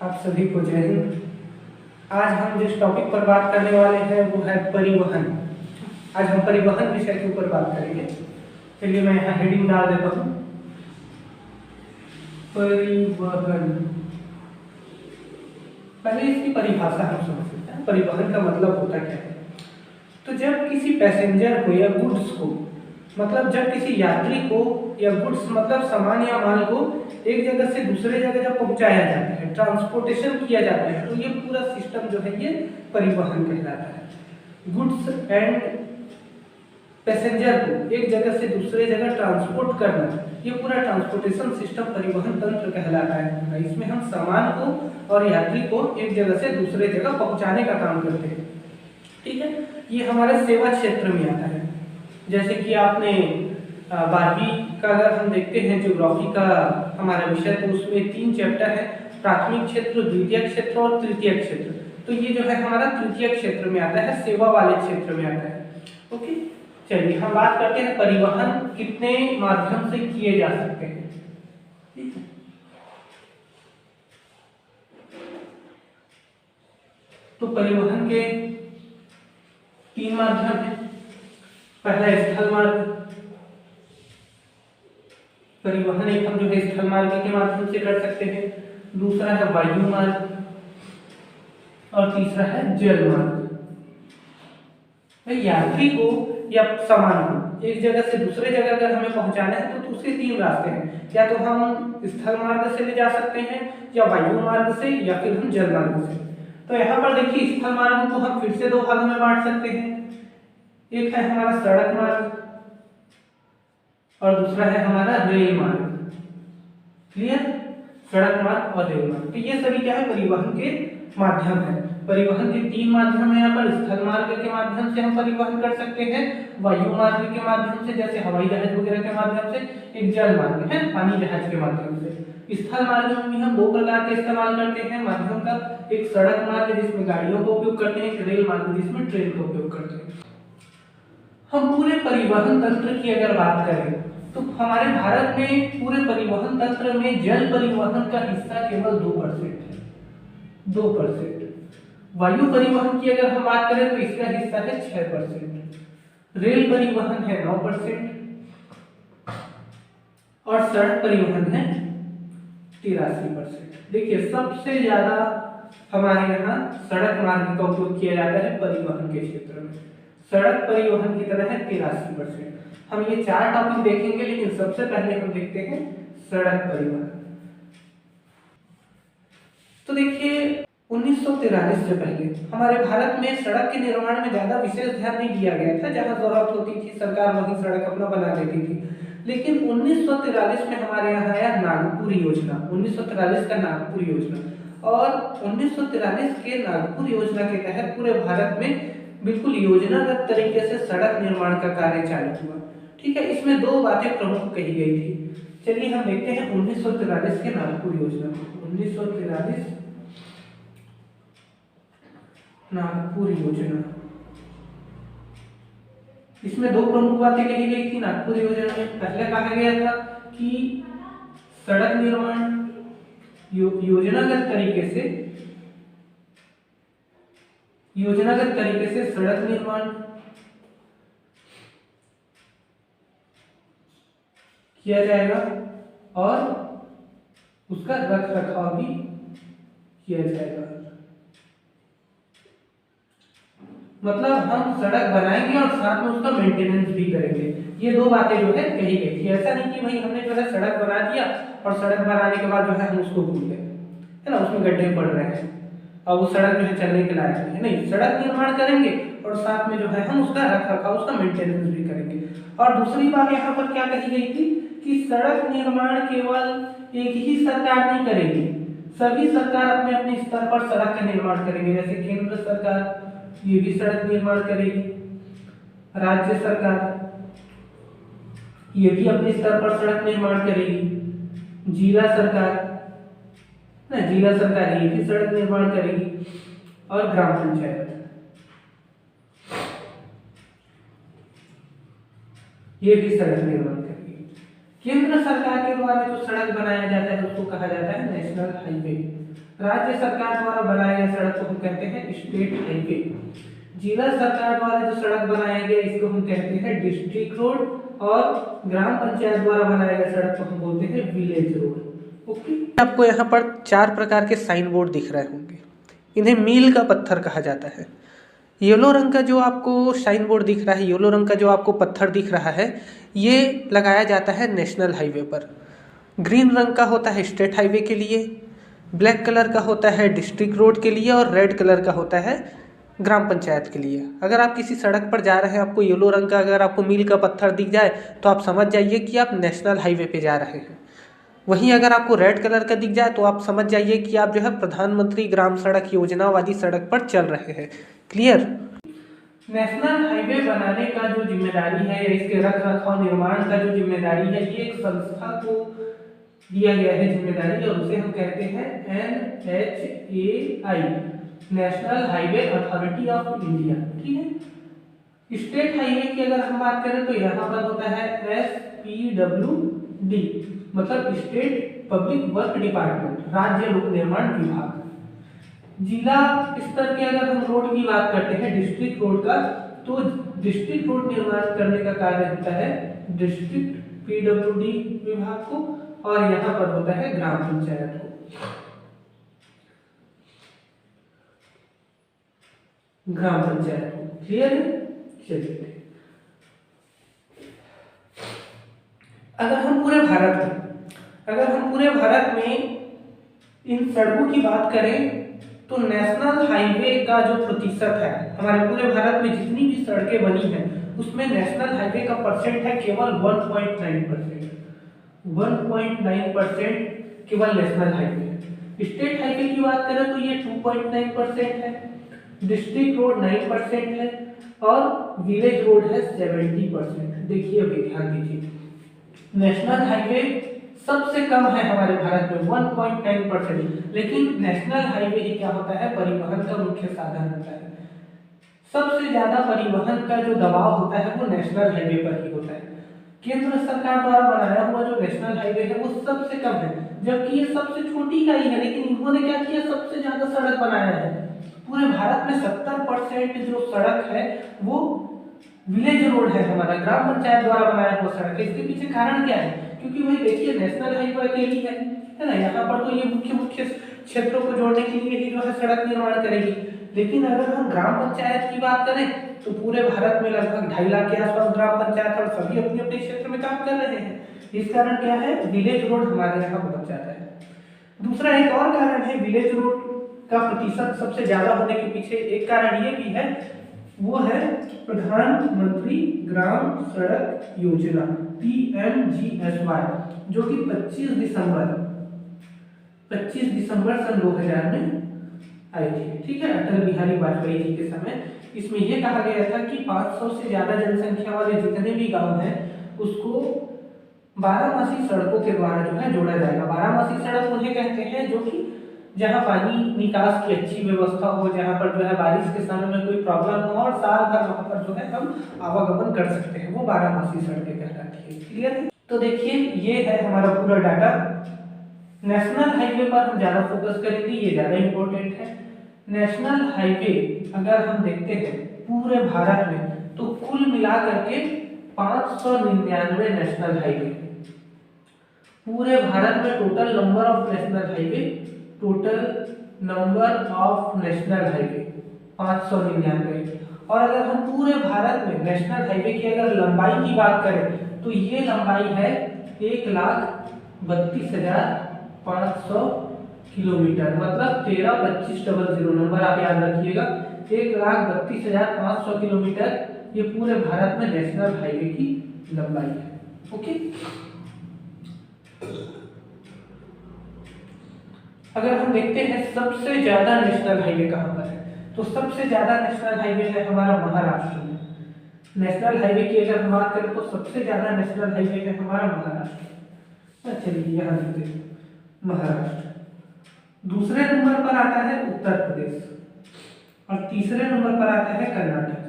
आप सभी को जय हिंद। आज हम जिस टॉपिक पर बात करने वाले हैं वो है परिवहन। आज हम परिवहन विषय के ऊपर बात करेंगे। चलिए मैं यहाँ हेडिंग डाल देता हूँ, परिवहन। पहले इसकी परिभाषा हम समझ सकते हैं, परिवहन का मतलब होता क्या है। तो जब किसी पैसेंजर को या गुड्स को, मतलब जब किसी यात्री को या गुड्स मतलब सामान या माल को एक जगह से दूसरे जगह जब पहुंचाया जाता है, ट्रांसपोर्टेशन किया जाता है, तो ये पूरा सिस्टम जो है ये परिवहन कहलाता है। गुड्स एंड पैसेंजर को एक जगह से दूसरे जगह ट्रांसपोर्ट करना, ये पूरा ट्रांसपोर्टेशन सिस्टम परिवहन तंत्र कहलाता है। इसमें हम सामान को और यात्री को एक जगह से दूसरे जगह पहुंचाने का काम करते हैं। ठीक है, ये हमारे सेवा क्षेत्र में आता है। जैसे कि आपने 12वीं का अगर हम देखते हैं ज्योग्राफी का हमारा विषय, तो उसमें 3 चैप्टर है, प्राथमिक क्षेत्र, द्वितीय क्षेत्र और तृतीय क्षेत्र। तो ये जो है हमारा तृतीय क्षेत्र में आता है, सेवा वाले क्षेत्र में आता है। ओके, चलिए हम बात करते हैं परिवहन कितने माध्यम से किए जा सकते हैं। ठीक है, तो परिवहन के 3 माध्यम है। पहला स्थल मार्ग परिवहन, एक हम जो है स्थल मार्ग के माध्यम से कर सकते हैं। दूसरा है वायु मार्ग और तीसरा है जल मार्ग। यात्री को या सामान को एक जगह से दूसरे जगह अगर हमें पहुंचाना है तो उसके 3 रास्ते हैं। या तो हम स्थल मार्ग से ले जा सकते हैं, या वायु मार्ग से, या फिर हम जल मार्ग से। तो यहाँ पर देखिए, स्थल मार्ग को हम फिर से 2 भागों में बांट सकते हैं। एक है हमारा सड़क मार्ग और दूसरा है हमारा रेल मार्ग। क्लियर, सड़क मार्ग और रेल मार्ग। तो ये सभी क्या है, परिवहन के माध्यम है। परिवहन के 3 माध्यम है यहाँ पर। स्थल मार्ग के माध्यम से हम परिवहन कर सकते हैं, वायु मार्ग के माध्यम से जैसे हवाई जहाज वगैरह के माध्यम से, एक जल मार्ग है पानी जहाज के माध्यम से। स्थल मार्ग में भी हम 2 प्रकार के इस्तेमाल करते हैं माध्यम का, एक सड़क मार्ग जिसमें गाड़ियों का उपयोग करते हैं, एक रेल मार्ग जिसमें ट्रेन का उपयोग करते हैं। हम पूरे परिवहन तंत्र की अगर बात करें तो हमारे भारत में पूरे परिवहन तंत्र में जल परिवहन का हिस्सा केवल 2% है, 2%। वायु परिवहन की अगर हम बात करें तो इसका हिस्सा है 6%। रेल परिवहन है 9% और सड़क परिवहन है 83%। देखिए, सबसे ज्यादा हमारे यहाँ सड़क मार्ग का उपयोग किया जाता है परिवहन के क्षेत्र में। सड़क परिवहन की तरह है 83%। हम ये 4 टॉपिक देखेंगे, लेकिन सबसे पहले हम देखते हैं सड़क परिवहन। तो देखिए, 1943 से पहले हमारे भारत में सड़क के निर्माण में ज्यादा विशेष ध्यान नहीं दिया गया था। जहां जरूरत होती थी सरकार वहीं सड़क अपना बना देती थी। लेकिन 1943 में हमारे यहाँ आया नागपुर योजना, 1943 का नागपुर योजना। और 1943 के नागपुर योजना के तहत पूरे भारत में बिल्कुल योजनागत तरीके से सड़क निर्माण का कार्य चालू हुआ। ठीक है, इसमें 2 बातें प्रमुख कही गई थी। चलिए हम देखते हैं 1943 के नागपुर योजना। 1943 नागपुर योजना, इसमें 2 प्रमुख बातें कही गई थी नागपुर योजना में। पहले कहा गया था कि सड़क निर्माण योजनागत तरीके से सड़क निर्माण किया जाएगा और उसका रख रखाव भी किया जाएगा। मतलब हम सड़क बनाएंगे और साथ में उसका मेंटेनेंस भी करेंगे। ये 2 बातें जो है कही गई थी। ऐसा नहीं कि भाई हमने जो है सड़क बना दिया और सड़क बनाने के बाद जो है हम उसको भूल गए, है ना, उसमें गड्ढे पड़ रहे हैं और वो सड़क जो है चलने के लायक नहीं है। नहीं, सड़क निर्माण करेंगे और साथ में जो है हम उसका रख रखाव, उसका मेंटेनेंस भी करेंगे। और दूसरी बात यहाँ पर क्या कही गई थी कि सड़क निर्माण केवल एक ही सरकार नहीं करेगी, सभी सरकार अपने अपने स्तर पर सड़क का निर्माण करेंगे। जैसे केंद्र सरकार ये भी सड़क निर्माण करेगी, राज्य सरकार ये भी अपने स्तर पर सड़क निर्माण करेगी, जिला सरकार ये भी सड़क निर्माण करेगी, और ग्राम पंचायत ये भी सड़क निर्माण करेगी। केंद्र सरकार के द्वारा जो सड़क बनाया जाता है उसको कहा जाता है नेशनल हाईवे। राज्य सरकार द्वारा बनाया गया सड़क को हम कहते हैं स्टेट हाईवे। जिला सरकार द्वारा जो सड़क बनाया गया इसको हम कहते हैं डिस्ट्रिक्ट रोड, और ग्राम पंचायत द्वारा बनाया गया सड़क को हम बोलते हैं विलेज रोड। ओके, आपको यहाँ पर 4 प्रकार के साइन बोर्ड दिख रहे होंगे, इन्हें मील का पत्थर कहा जाता है। येलो रंग का जो आपको साइन बोर्ड दिख रहा है, येलो रंग का जो आपको पत्थर दिख रहा है, ये लगाया जाता है नेशनल हाईवे पर। ग्रीन रंग का होता है स्टेट हाईवे के लिए, ब्लैक कलर का होता है डिस्ट्रिक्ट रोड के लिए, और रेड कलर का होता है ग्राम पंचायत के लिए। अगर आप किसी सड़क पर जा रहे हैं, आपको येलो रंग का अगर आपको मील का पत्थर दिख जाए तो आप समझ जाइए कि आप नेशनल हाईवे पे जा रहे हैं। वहीं अगर आपको रेड कलर का दिख जाए तो आप समझ जाइए कि आप जो है प्रधानमंत्री ग्राम सड़क योजना वाली सड़क पर चल रहे हैं। क्लियर? नेशनल हाईवे बनाने का जो जिम्मेदारी है या इसके रख रखाव निर्माण का जो जिम्मेदारी है, ये एक संस्था को दिया गया है जिम्मेदारी, और उसे हम कहते हैं NHAI, national highway authority of India. ठीक है। स्टेट हाईवे की अगर हम बात करें तो यहाँ पर होता है SPWD, मतलब स्टेट पब्लिक वर्क डिपार्टमेंट, राज्य लोक निर्माण विभाग। जिला स्तर के अगर हम रोड की बात करते हैं, डिस्ट्रिक्ट रोड का, तो डिस्ट्रिक्ट रोड निर्माण करने का कार्य होता है डिस्ट्रिक्ट PWD विभाग को, और यहाँ पर होता है ग्राम पंचायत को, ग्राम पंचायत को। क्लियर है? चलिए, अगर हम पूरे भारत में इन सड़कों की बात करें तो नेशनल हाईवे का जो प्रतिशत है, हमारे पूरे भारत में जितनी भी सड़कें बनी हैं उसमें नेशनल हाईवे का परसेंट है केवल 1.9%। 1.9% केवल नेशनल हाईवे। स्टेट हाईवे की बात करें तो ये 2.9% है, डिस्ट्रिक्ट रोड 9% है, और विलेज रोड है 70%। देखिए अभी ध्यान दीजिए, नेशनल हाईवे सबसे कम है हमारे भारत में 1.9%, लेकिन नेशनल हाईवे ही क्या होता है, परिवहन का मुख्य साधन होता है। सबसे ज्यादा परिवहन का जो दबाव होता है वो नेशनल हाईवे पर ही होता है। केंद्र सरकार द्वारा बनाया हुआ जो नेशनल हाईवे है वो सबसे कम है, जबकि ये सबसे छोटी इकाई है, लेकिन इन्होंने क्या किया, सबसे ज्यादा सड़क बनाया है। पूरे भारत में 70% जो सड़क है वो विलेज रोड है, हमारा ग्राम पंचायत द्वारा बनाया हुआ सड़क है। इसके पीछे कारण क्या है, क्योंकि वही देखिए नेशनल हाईवे अकेली है ना, यहाँ पर तो ये मुख्य क्षेत्रों को जोड़ने के लिए ही जो है सड़क निर्माण करेगी। लेकिन अगर हम ग्राम पंचायत की बात करें तो पूरे भारत में लगभग 2.5 लाख के आसपास ग्राम पंचायत, और सभी अपने अपने क्षेत्र में काम कर रहे हैं। इस कारण क्या है, विलेज रोड हमारे यहाँ बहुत ज्यादा है। दूसरा एक और कारण है विलेज रोड का प्रतिशत सबसे ज्यादा होने के पीछे, एक कारण ये भी है, वो है प्रधानमंत्री ग्राम सड़क योजना PMGSY, जो कि 25 दिसंबर सन 2000 में आई थी। ठीक है, अटल बिहारी वाजपेयी जी के समय। इसमें यह कहा गया था कि 500 से ज्यादा जनसंख्या वाले जितने भी गांव हैं उसको बारहमासी सड़कों के द्वारा जो है जोड़ा जाएगा। बारहमासी सड़क उन्हें कहते हैं जो कि जहां पानी निकास की अच्छी व्यवस्था हो, जहां पर जो है बारिश के समय में कोई प्रॉब्लम हो, और साल भर वहां पर जो है हम आवागमन कर सकते हैं, वो बारहमासी सड़कें कहलाती है। क्लियर है? तो देखिए ये है हमारा पूरा डाटा। नेशनल हाईवे पर हम ज्यादा फोकस करेंगे, ये ज्यादा इंपॉर्टेंट है। नेशनल हाईवे अगर हम देखते हैं पूरे भारत में तो कुल मिलाकर के 599 नेशनल हाईवे, पूरे भारत में total number of national highway, total number of national highway 599। और अगर हम पूरे भारत में नेशनल हाईवे की अगर लंबाई की बात करें तो ये लंबाई है 1,32,500 किलोमीटर, मतलब 13,25,00 नंबर आप याद रखिएगा, 1,32,500 किलोमीटर ये पूरे भारत में नेशनल हाईवे की लंबाई है। ओके, अगर हम देखते हैं सबसे ज्यादा नेशनल हाईवे कहां पर है, तो सबसे ज्यादा नेशनल हाईवे है हमारा महाराष्ट्र में। नेशनल हाईवे की अगर हम बात करें तो सबसे ज्यादा नेशनल हाईवे है हमारा महाराष्ट्र। चलिए यहाँ देखते हैं महाराष्ट्र। दूसरे नंबर पर आता है उत्तर प्रदेश, और तीसरे नंबर पर आता है कर्नाटक।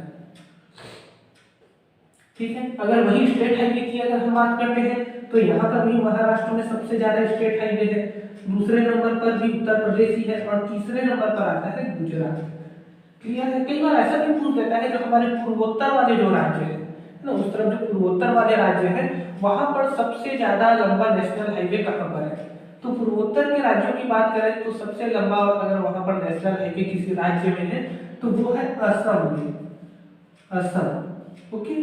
ठीक है, अगर वही स्टेट हाईवे की अगर हम बात करते हैं तो यहाँ पर भी महाराष्ट्र में सबसे ज्यादा स्टेट हाईवे है। दूसरे नंबर पर भी उत्तर प्रदेश ही है और तीसरे नंबर पर आता है गुजरात। क्लियर है। कई बार ऐसा भी पूछ देता है जो हमारे पूर्वोत्तर वाले जो राज्य है ना, उस तरफ जो पूर्वोत्तर वाले राज्य हैं वहां पर सबसे ज्यादा लंबा नेशनल हाईवे कहां पर है। तो पूर्वोत्तर के राज्यों की बात करें तो सबसे लंबा अगर वहां पर नेशनल हाईवे किसी राज्य में है तो वो है असम में, असम। ओके,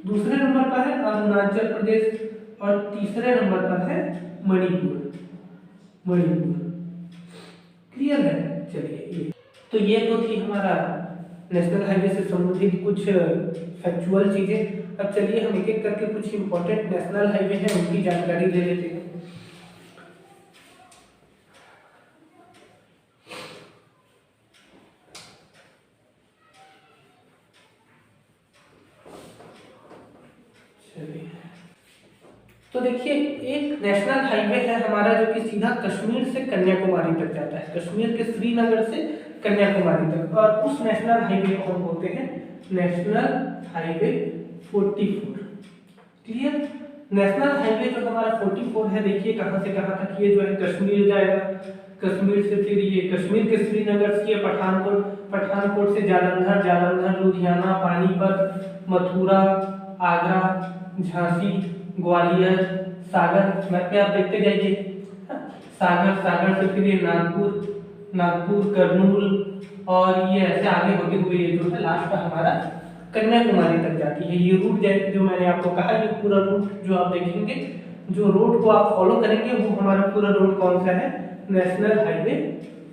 दूसरे नंबर पर है अरुणाचल प्रदेश और तीसरे नंबर पर है मणिपुर। क्लियर है। चलिए, तो ये तो थी हमारा नेशनल हाईवे से संबंधित कुछ फैक्चुअल चीजें। अब चलिए हम एक एक करके कुछ इंपॉर्टेंट नेशनल हाईवे हैं उनकी जानकारी ले लेते हैं। तो देखिए, एक नेशनल हाईवे है हमारा जो कि सीधा कश्मीर से कन्याकुमारी तक जाता है, कश्मीर के श्रीनगर से कन्याकुमारी तक, और उस नेशनल हाईवे को हम बोलते हैं national highway 44। Clear. National highway जो हमारा 44 है, देखिए कहां से कहां तक ये जो है कश्मीर जाएगा, कश्मीर से फिर ये कश्मीर के श्रीनगर से पठानकोट, पठानकोट से जालंधर, जालंधर लुधियाना, पानीपत, मथुरा, आगरा, झांसी, ग्वालियर, सागर, मैप पे आप देखते जाइए, सागर, सागर से फिर ये नागपुर, नागपुर, कर्नूल, और ये ऐसे आगे होते हुए ये जो है लास्ट हमारा कन्याकुमारी तक जाती है। ये रूट जो मैंने आपको कहा, ये पूरा रूट जो आप देखेंगे, जो रोड को आप फॉलो करेंगे वो हमारा पूरा रोड कौन सा है, नेशनल हाईवे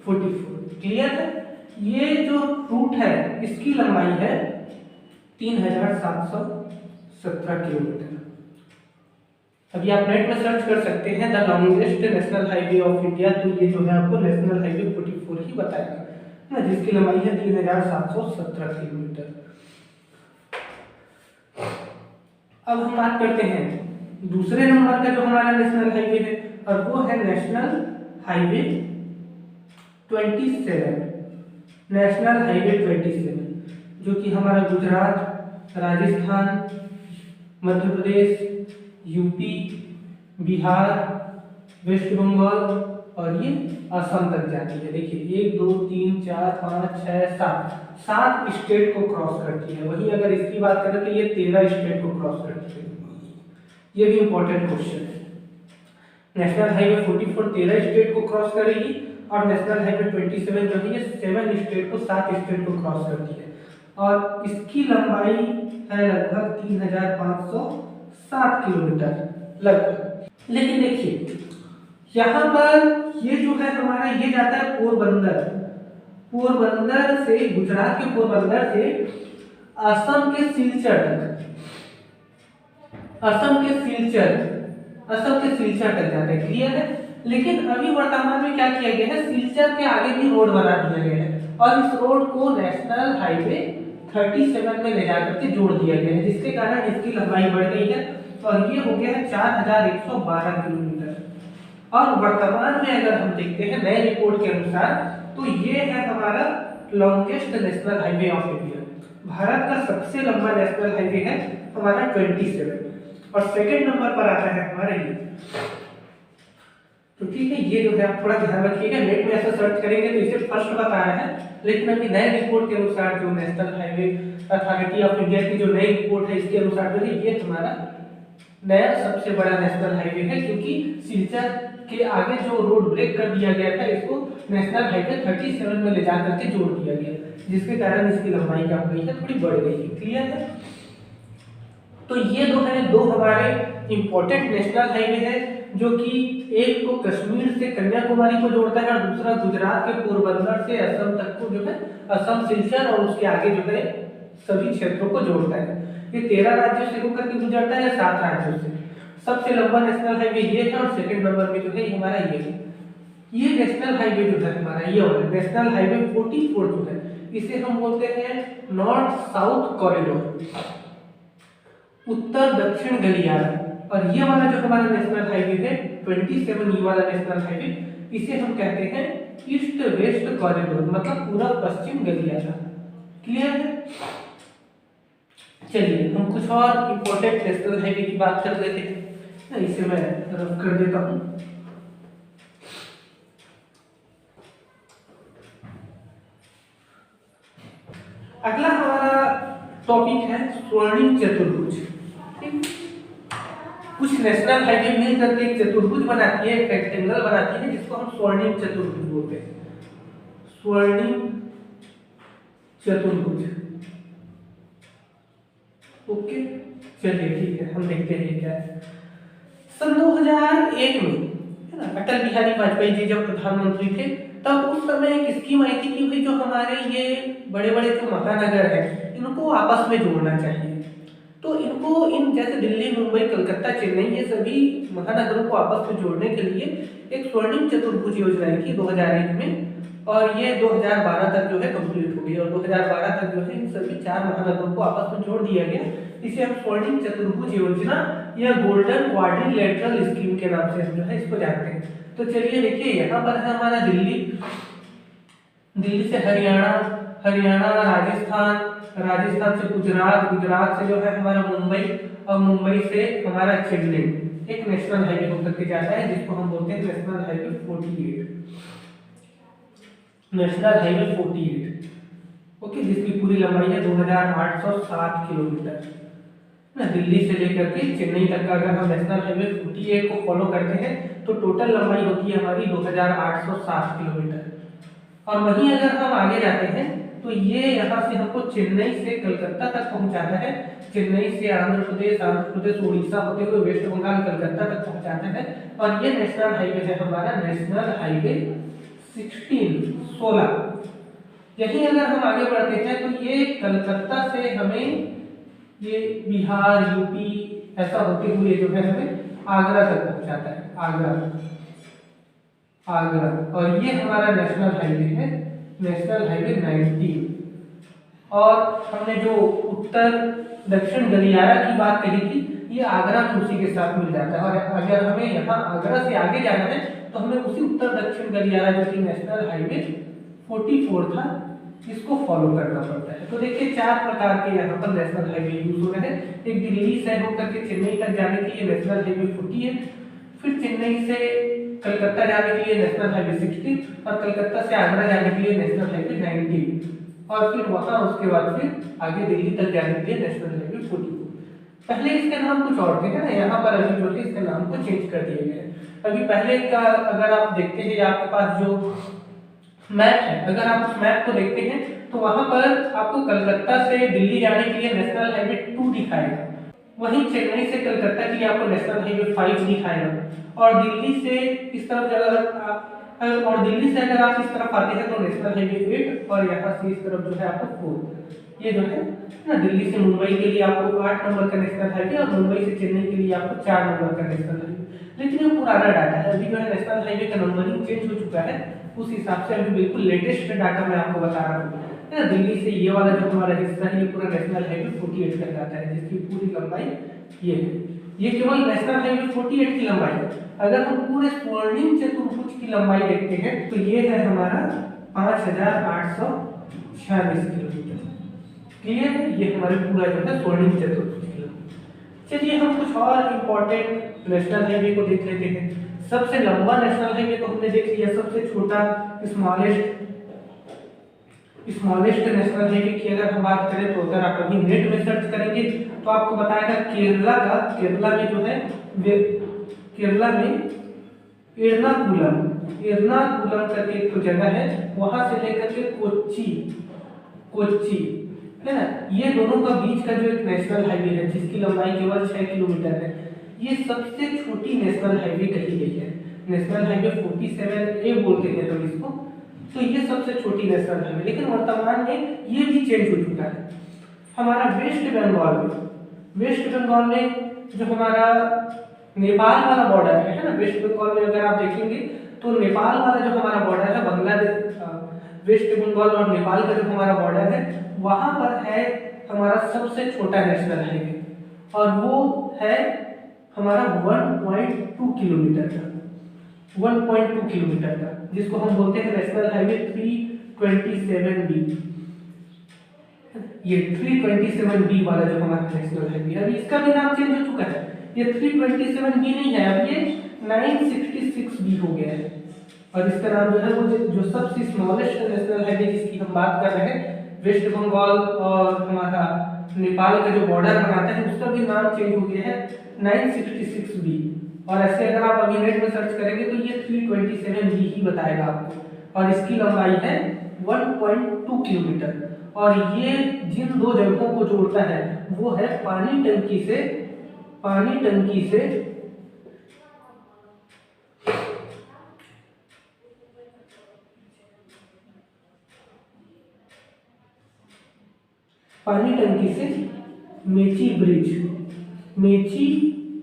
44। क्लियर है। ये जो रूट है इसकी लंबाई है 3717 किलोमीटर। अभी आप नेट में सर्च कर सकते हैं the longest national highway of India, तो ये जो है आपको नेशनल हाईवे 44 ही बताएगा ना, जिसकी लंबाई है 3717 किलोमीटर। अब हम बात करते हैं दूसरे नंबर का जो हमारा नेशनल हाईवे है, और वो है नेशनल हाईवे 27, नेशनल हाईवे 27, जो कि हमारा गुजरात, राजस्थान, मध्य प्रदेश, यूपी, बिहार, वेस्ट बंगाल और ये असम तक जाती है। देखिए 1 2 3 4 5 6 7 स्टेट को क्रॉस करती है। वहीं अगर इसकी बात करें तो ये 13 स्टेट को क्रॉस करती है। ये भी इंपॉर्टेंट क्वेश्चन है। नेशनल हाईवे 44 13 स्टेट को क्रॉस करेगी और नेशनल हाईवे 27 जो है ये 7 स्टेट को 7 स्टेट को क्रॉस करती है, और इसकी लंबाई है लगभग 3507 किलोमीटर लगभग। लेकिन देखिए यहाँ पर ये जो है हमारा ये जाता है पोरबंदर, पोरबंदर से, गुजरात के पोरबंदर से असम के सिलचर तक, असम के सिलचर तक जाता है। क्लियर है। लेकिन अभी वर्तमान में क्या किया गया है, सिलचर के आगे भी रोड बना दिया गया है और इस रोड को नेशनल हाईवे 37 में ले जाकर के जोड़ दिया गया है, जिसके कारण इसकी लंबाई बढ़ गई है और ये हो गया है 4112 किलोमीटर। और वर्तमान में अगर हम देखते हैं नए रिपोर्ट के अनुसार तो ये है हमारा longest national highway of India. Bharat का सबसे लंबा नेशनल हाईवे है हमारा 27, और सेकंड नंबर पर आता है हमारा ये। तो ठीक है, ये जो है आप थोड़ा ध्यान रखिएगा, नेट में ऐसा सर्च करेंगे तो इसे फर्स्ट बता रहा है, लेकिन अभी नए रिपोर्ट के अनुसार जो national highway authority of India की जो नई रिपोर्ट है इसके अनुसार जो है ये हमारा नया सबसे बड़ा नेशनल हाईवे है, क्योंकि सिलचर के आगे जो रोड ब्रेक कर दिया गया था इसको नेशनल हाईवे 37 में ले जाकर के जोड़ दिया गया, जिसके कारण इसकी लंबाई क्या हो गई है, थोड़ी बढ़ गई है। क्लियर है। तो ये दो हमारे इंपॉर्टेंट नेशनल हाईवे है, जो कि एक को कश्मीर से कन्याकुमारी को जोड़ता है और दूसरा गुजरात के पोरबंदर से असम तक को जो है, असम सिलचर और उसके आगे जो है सभी क्षेत्रों को जोड़ता है। ये 13 राज्यों से होकर के गुजरता है या 7 राज्यों से। सबसे लंबा नेशनल हाईवे ये है और सेकंड नंबर पे जो है हमारा ये नेशनल हाईवे जो है हमारा ये वाला नेशनल हाईवे 44 जो है, इसे हम बोलते हैं नॉर्थ साउथ कॉरिडोर, उत्तर दक्षिण गलियारा। और ये वाला जो हमारा नेशनल हाईवे है 27, ये वाला नेशनल हाईवे, इसे हम कहते हैं ईस्ट वेस्ट कॉरिडोर, मतलब पूरा पश्चिम गलियारा। क्लियर है। चलिए हम कुछ और इंपॉर्टेंट नेशनल हाईवे की बात कर लेते हैं। इसे मैं रफ कर देता हूं। अगला हमारा टॉपिक है स्वर्णिम चतुर्भुज। ठीक, कुछ नेशनल हाईवे मिल करके एक चतुर्भुज बनाती है, एक रेक्टेंगल बनाती है, जिसको हम स्वर्णिम चतुर्भुज बोलते हैं। स्वर्णिम चतुर्भुज। ओके, चलिए ठीक है, हम देखते हैं क्या है। सन 2001 में है ना, अटल बिहारी वाजपेयी जी जब प्रधानमंत्री थे, तब उस समय एक स्कीम आई थी कि भाई जो हमारे ये बड़े बड़े जो महानगर है इनको आपस में जोड़ना चाहिए। तो इनको इन जैसे दिल्ली, मुंबई, कलकत्ता, चेन्नई, ये सभी महानगरों को आपस में जोड़ने के लिए एक स्वर्णिम चतुर्भुज योजना आई थी 2001 में, और ये 2012 तक जो है कंप्लीट हो गई, और 2012 तक जो है इन सभी 4 महानगरों को आपस में जोड़ दिया गया। इसे हम स्वर्णिम चतुर्भुज योजना या गोल्डन क्वाड्रिलेटरल स्कीम के नाम से हम जो है इसको जानते हैं। तो चलिए देखिए, यहाँ पर है हमारा दिल्ली, दिल्ली से हरियाणा, हरियाणा राजस्थान, राजस्थान से गुजरात, गुजरात से जो है हमारा मुंबई, और मुंबई से हमारा चेन्नई एक नेशनल हाईवे होकर के जाता है, जिसको हम बोलते हैं national highway 48, national highway 48। Okay, जिसकी पूरी लंबाई है 2807 किलोमीटर। ना दिल्ली से लेकर के चेन्नई तक का अगर हम नेशनल हाईवे 48 को फॉलो करते हैं तो टोटल लंबाई होती है हमारी 2807 किलोमीटर। और वहीं अगर हम आगे जाते हैं तो ये यहाँ से हमको चेन्नई से कलकत्ता तक पहुंचाता है, चेन्नई से आंध्र प्रदेश, उड़ीसा होते हुए वेस्ट बंगाल, कलकत्ता तक पहुंचाता है। और ये नेशनल हाईवे है हमारा नेशनल हाईवे 16। यही अगर हम आगे बढ़ते हैं तो ये कलकत्ता से हमें ये बिहार, यूपी ऐसा होते हुए जो है हमें आगरा तक पहुंचाता है, आगरा, आगरा। और ये हमारा नेशनल हाईवे है, नेशनल हाईवे 19। और हमने जो उत्तर दक्षिण गलियारा की बात कही थी, ये आगरा में उसी के साथ मिल जाता है। और अगर हमें यहाँ आगरा से आगे जाना है तो हमें उसी उत्तर दक्षिण गलियारा जो कि नेशनल हाईवे 44 था, इसको फॉलो करना पड़ता है। तो देखिए 4 प्रकार के यहाँ पर नेशनल हाईवे यूज हो रहे हैं। एक दिल्ली से होकर के चेन्नई तक जाने के लिए नेशनल हाईवे 48, फिर चेन्नई से कलकत्ता जाने के लिए नेशनल हाईवे 60, और कलकत्ता से आगरा जाने के लिए नेशनल हाईवे 90, और फिर वहां उसके बाद फिर आगे दिल्ली तक जाने के लिए नेशनल हाईवे 44। पहले इसके नाम कुछ और थे ना, यहाँ पर अभी जो है इसके नाम को चेंज कर दिया गया है। अभी पहले का अगर आप देखते हैं, आपके पास जो मैप है, अगर आप उस मैप को देखते हैं तो वहां पर आपको कलकत्ता से दिल्ली जाने के लिए नेशनल हाईवे 2 दिखाएगा, वहीं चेन्नई से कलकत्ता के लिए आपको नेशनल हाईवे 5 दिखाएगा, और दिल्ली से इस तरफ और दिल्ली से अगर आप इस तरफ आते हैं तो नेशनल हाईवे 8, और यहाँ से इस तरफ जो है आपको 4। ये जो है ना, दिल्ली से मुंबई के लिए आपको 8 नंबर का नेशनल हाईवे, और मुंबई से चेन्नई के लिए आपको 4 नंबर का नेशनल हाईवे। लेकिन ये पुराना डाटा है, अभी जो है नेशनल हाईवे का नंबरिंग चेंज हो चुका है, उस हिसाब से अभी बिल्कुल लेटेस्ट डाटा मैं आपको बता रहा हूँ है ना। दिल्ली से ये वाला जो हमारा हिस्सा है ये पूरा नेशनल हाईवे 48 कहलाता है, जिसकी पूरी लंबाई ये है। ये केवल नेशनल हाईवे 48 की लंबाई है। अगर हम पूरे स्वर्णिम चतुर्भुज की लंबाई देखते हैं तो ये है हमारा 5846 किलोमीटर। क्लियर है, ये हमारे पूरा जो है स्वर्णिम चतुर्भुज की लंबाई। चलिए हम कुछ और इम्पोर्टेंट नेशनल हाईवे को देख लेते हैं। सबसे लंबा नेशनल हाईवे को हमने देख लिया, सबसे छोटा स्मॉलेस्ट नेशनल हाईवे की अगर हम बात करें तो अगर आप अभी नेट में सर्च करेंगे तो आपको बताएगा केरला में जो है केरला में एर्नाकुलम करके एक जगह है, वहां से लेकर के कोच्चि है ना, ये दोनों का बीच का जो एक नेशनल हाईवे है जिसकी लंबाई केवल 6 किलोमीटर है, ये सबसे छोटी नेशनल हाईवे कही गई है। नेशनल हाईवे 47A बोलते हैं हम इसको। तो ये सबसे छोटी नेशनल हाईवे, लेकिन वर्तमान में ये भी चेंज हो चुका है। हमारा वेस्ट बंगाल में जो हमारा नेपाल वाला बॉर्डर है ना, वेस्ट बंगाल में अगर आप देखेंगे तो नेपाल वाला जो हमारा बॉर्डर है बांग्लादेश, वेस्ट बंगाल और नेपाल का जो हमारा बॉर्डर है वहां पर है हमारा सबसे छोटा नेशनल हाईवे, और वो है हमारा 1.2 किलोमीटर का, 1.2 किलोमीटर का, जिसको हम बोलते हैं नेशनल हाईवे 327B। ये 327B वाला जो हमारा नेशनल हाईवे, अभी इसका भी नाम चेंज हो चुका है, ये 327B नहीं है, अब ये 966B हो गया है। और इसका नाम जो है वो जो सबसे स्मॉलेस्ट नेशनल हाईवे जिसकी हम बात कर रहे हैं वेस्ट बंगाल और हमारा नेपाल का जो बॉर्डर बनाता है उसका भी नाम चेंज हो गया है 966B। और ऐसे अगर आप अभी नेट में सर्च करेंगे तो ये 327B ही बताएगा आपको, और इसकी लंबाई है 1.2 किलोमीटर। और ये जिन दो जगहों को जोड़ता है वो है पानी टंकी से पानी टंकी से मेची ब्रिज। मेची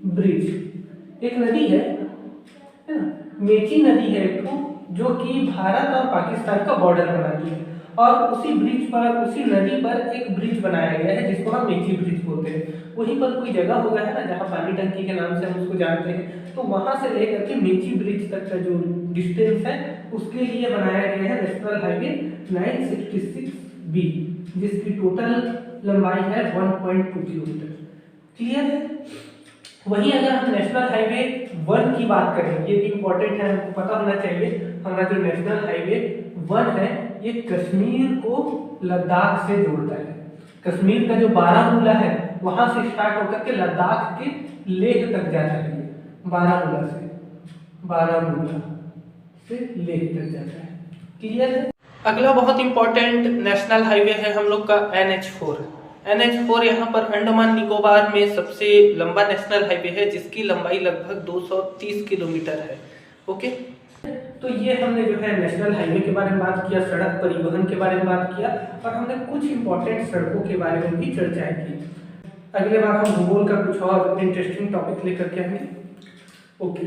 ब्रिज एक नदी है ना, मेची नदी है एक तो, जो कि भारत और पाकिस्तान का बॉर्डर बनाती है। और उसी ब्रिज पर, उसी नदी पर एक ब्रिज बनाया गया है जिसको हम मेची ब्रिज बोलते हैं। वहीं पर कोई जगह होगा है ना जहाँ पानी टंकी के नाम से हम उसको जानते हैं, तो वहां से लेकर के मेची ब्रिज तक का जो डिस्टेंस है उसके लिए बनाया गया है नेशनल हाईवे 966B, जिसकी टोटल लंबाई है 1.2 किलोमीटर। क्लियर है। वहीं अगर हम नेशनल हाईवे 1 की बात करें, ये भी इंपॉर्टेंट है, हमको पता होना चाहिए। हमारा जो नेशनल हाईवे 1 है ये कश्मीर को लद्दाख से जोड़ता है। कश्मीर का जो बारामूला है वहां से स्टार्ट होकर के लद्दाख के लेह तक जाता है। बारामूला से लेह तक जाता है। क्लियर है। अगला बहुत इंपॉर्टेंट नेशनल हाईवे है हम लोग का NH4। NH4 यहाँ पर अंडमान निकोबार में सबसे लंबा नेशनल हाईवे है, जिसकी लंबाई लगभग 230 किलोमीटर है। ओके, तो ये हमने जो है नेशनल हाईवे के बारे में बात किया, सड़क परिवहन के बारे में बात किया, और हमने कुछ इंपॉर्टेंट सड़कों के बारे में भी चर्चाएं की। अगले बार हम भूगोल का कुछ और इंटरेस्टिंग टॉपिक लेकर के आएंगे। ओके।